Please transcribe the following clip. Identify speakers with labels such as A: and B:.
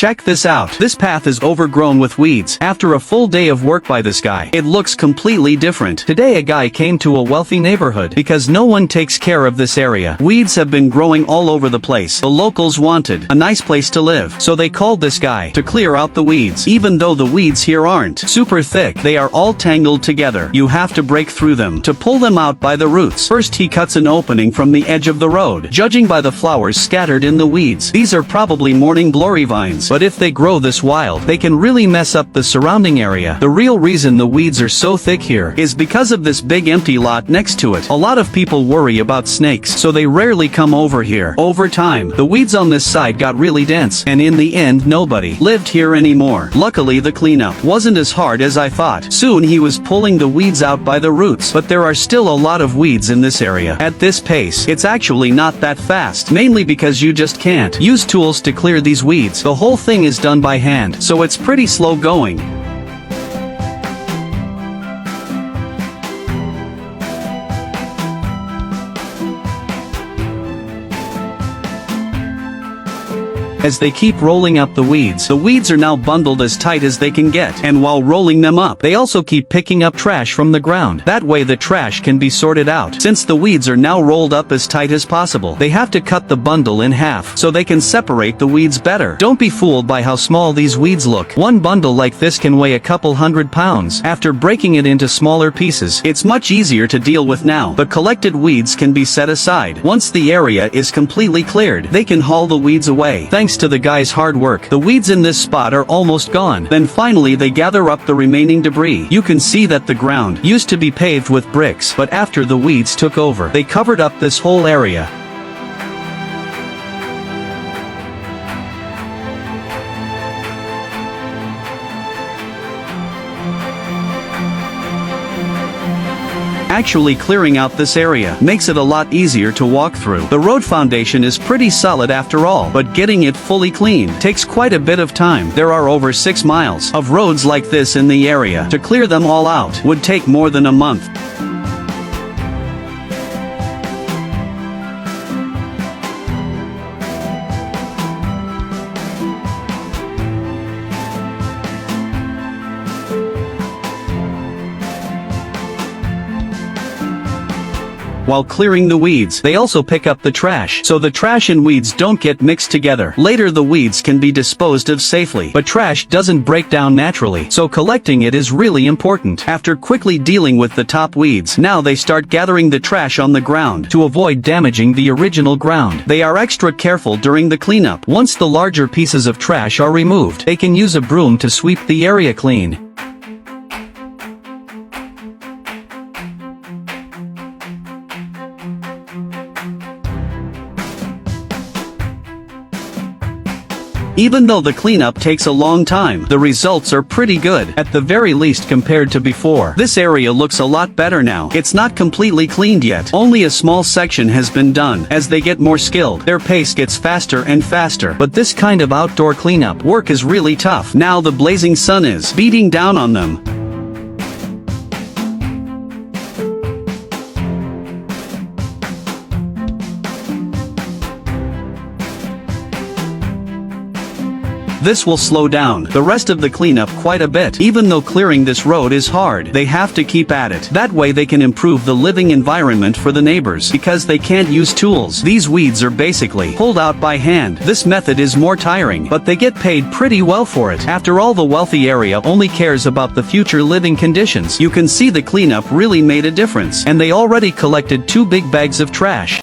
A: Check this out. This path is overgrown with weeds. After a full day of work by this guy, it looks completely different. Today a guy came to a wealthy neighborhood because no one takes care of this area. Weeds have been growing all over the place. The locals wanted a nice place to live, so they called this guy to clear out the weeds. Even though the weeds here aren't super thick, they are all tangled together. You have to break through them to pull them out by the roots. First he cuts an opening from the edge of the road. Judging by the flowers scattered in the weeds, these are probably morning glory vines, but if they grow this wild, they can really mess up the surrounding area. The real reason the weeds are so thick here is because of this big empty lot next to it. A lot of people worry about snakes, so they rarely come over here. Over time, the weeds on this side got really dense, and in the end nobody lived here anymore. Luckily the cleanup wasn't as hard as I thought. Soon he was pulling the weeds out by the roots, but there are still a lot of weeds in this area. At this pace, it's actually not that fast, mainly because you just can't use tools to clear these weeds. The whole thing is done by hand, so it's pretty slow going. As they keep rolling up the weeds are now bundled as tight as they can get, and while rolling them up, they also keep picking up trash from the ground. That way the trash can be sorted out. Since the weeds are now rolled up as tight as possible, they have to cut the bundle in half so they can separate the weeds better. Don't be fooled by how small these weeds look. One bundle like this can weigh a couple hundred pounds. After breaking it into smaller pieces, it's much easier to deal with now. The collected weeds can be set aside. Once the area is completely cleared, they can haul the weeds away. Thanks to the guy's hard work, the weeds in this spot are almost gone. Then finally they gather up the remaining debris. You can see that the ground used to be paved with bricks, but after the weeds took over, they covered up this whole area. Actually clearing out this area makes it a lot easier to walk through. The road foundation is pretty solid after all, but getting it fully clean takes quite a bit of time. There are over 6 miles of roads like this in the area. To clear them all out would take more than a month. While clearing the weeds, they also pick up the trash, so the trash and weeds don't get mixed together. Later the weeds can be disposed of safely, but trash doesn't break down naturally, so collecting it is really important. After quickly dealing with the top weeds, now they start gathering the trash on the ground to avoid damaging the original ground. They are extra careful during the cleanup. Once the larger pieces of trash are removed, they can use a broom to sweep the area clean. Even though the cleanup takes a long time, the results are pretty good, at the very least compared to before. This area looks a lot better now. It's not completely cleaned yet. Only a small section has been done. As they get more skilled, their pace gets faster and faster. But this kind of outdoor cleanup work is really tough. Now the blazing sun is beating down on them. This will slow down the rest of the cleanup quite a bit. Even though clearing this road is hard, they have to keep at it. That way they can improve the living environment for the neighbors, because they can't use tools. These weeds are basically pulled out by hand. This method is more tiring, but they get paid pretty well for it. After all, the wealthy area only cares about the future living conditions. You can see the cleanup really made a difference, and they already collected 2 big bags of trash.